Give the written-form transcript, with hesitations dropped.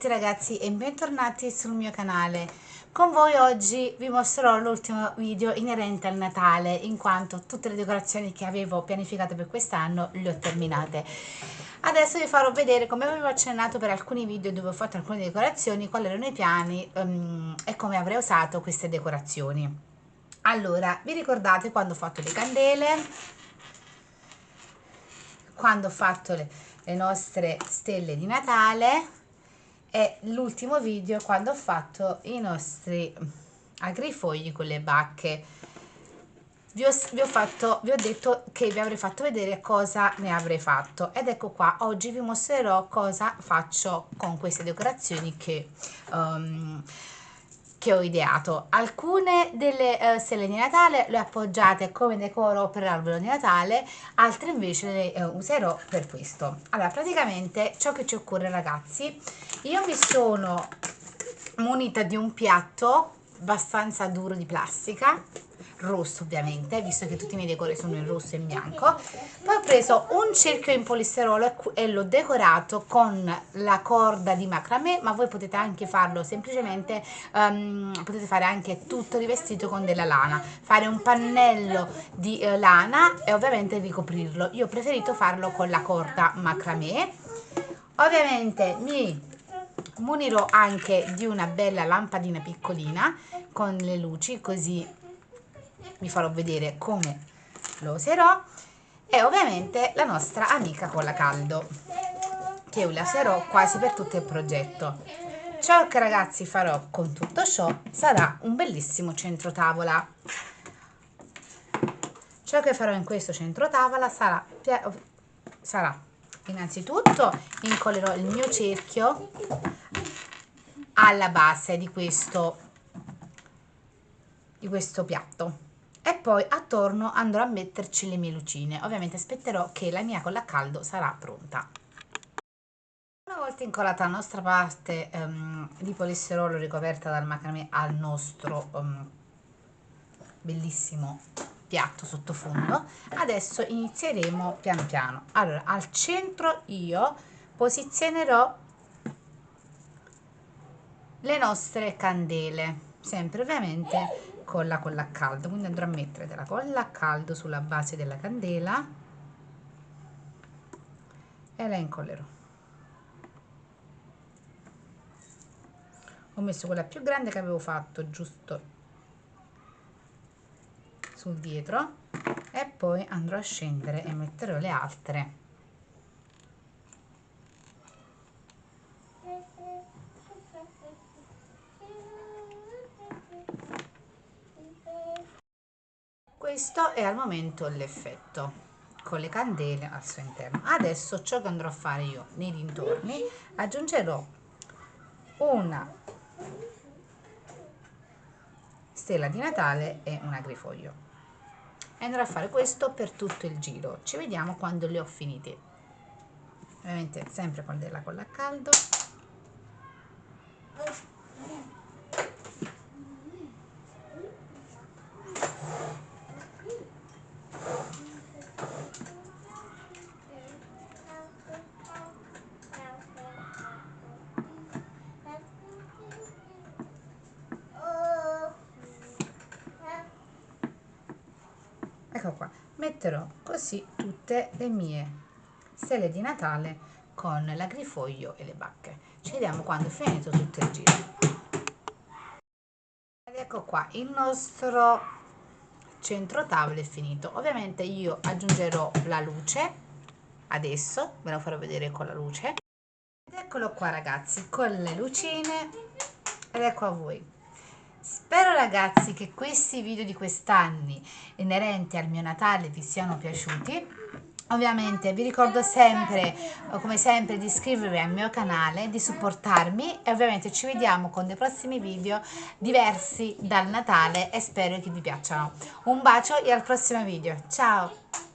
tutti ragazzi e bentornati sul mio canale. Con voi oggi vi mostrerò l'ultimo video inerente al Natale, in quanto tutte le decorazioni che avevo pianificato per quest'anno le ho terminate. Adesso vi farò vedere, come avevo accennato per alcuni video dove ho fatto alcune decorazioni, quali erano i piani e come avrei usato queste decorazioni. Allora, vi ricordate quando ho fatto le candele, quando ho fatto le nostre stelle di Natale, e l'ultimo video quando ho fatto i nostri agrifogli con le bacche. Vi ho detto che vi avrei fatto vedere cosa ne avrei fatto, ed ecco qua, oggi vi mostrerò cosa faccio con queste decorazioni che ho ideato. Alcune delle stelle di Natale le ho appoggiate come decoro per l'albero di Natale, altre invece le userò per questo. Allora, praticamente ciò che ci occorre ragazzi, io mi sono munita di un piatto abbastanza duro di plastica, rosso ovviamente, visto che tutti i miei decori sono in rosso e in bianco. Poi ho preso un cerchio in polistirolo e l'ho decorato con la corda di macramè, ma voi potete anche farlo semplicemente, potete fare anche tutto rivestito con della lana, fare un pannello di lana e ovviamente ricoprirlo. Io ho preferito farlo con la corda macramè. Ovviamente mi munirò anche di una bella lampadina piccolina con le luci, così vi farò vedere come lo userò, e ovviamente la nostra amica colla caldo, che io la userò quasi per tutto il progetto. Ciò che ragazzi farò con tutto ciò sarà un bellissimo centro tavola. Ciò che farò in questo centro tavola sarà innanzitutto incollerò il mio cerchio alla base di questo piatto, e poi attorno andrò a metterci le mie lucine. Ovviamente aspetterò che la mia colla a caldo sarà pronta. Una volta incollata la nostra parte di polistirolo ricoperta dal macramè al nostro bellissimo piatto sottofondo, adesso inizieremo piano piano. Allora, al centro io posizionerò le nostre candele, sempre ovviamente con la colla a caldo, quindi andrò a mettere della colla a caldo sulla base della candela e la incollerò. Ho messo quella più grande che avevo fatto giusto sul dietro, e poi andrò a scendere e metterò le altre. Questo è al momento l'effetto con le candele al suo interno. Adesso ciò che andrò a fare io nei dintorni, aggiungerò una stella di Natale e un agrifoglio, e andrò a fare questo per tutto il giro. Ci vediamo quando li ho finiti, ovviamente sempre con della colla a caldo. Ecco qua, metterò così tutte le mie stelle di Natale con l'agrifoglio e le bacche. Ci vediamo quando ho finito tutto il giro. Ed ecco qua, il nostro centro tavolo è finito. Ovviamente io aggiungerò la luce, adesso ve lo farò vedere con la luce. Ed eccolo qua ragazzi, con le lucine, ed ecco a voi. Spero ragazzi che questi video di quest'anno inerenti al mio Natale vi siano piaciuti. Ovviamente vi ricordo sempre, come sempre, di iscrivervi al mio canale, di supportarmi, e ovviamente ci vediamo con dei prossimi video diversi dal Natale e spero che vi piacciono. Un bacio e al prossimo video. Ciao!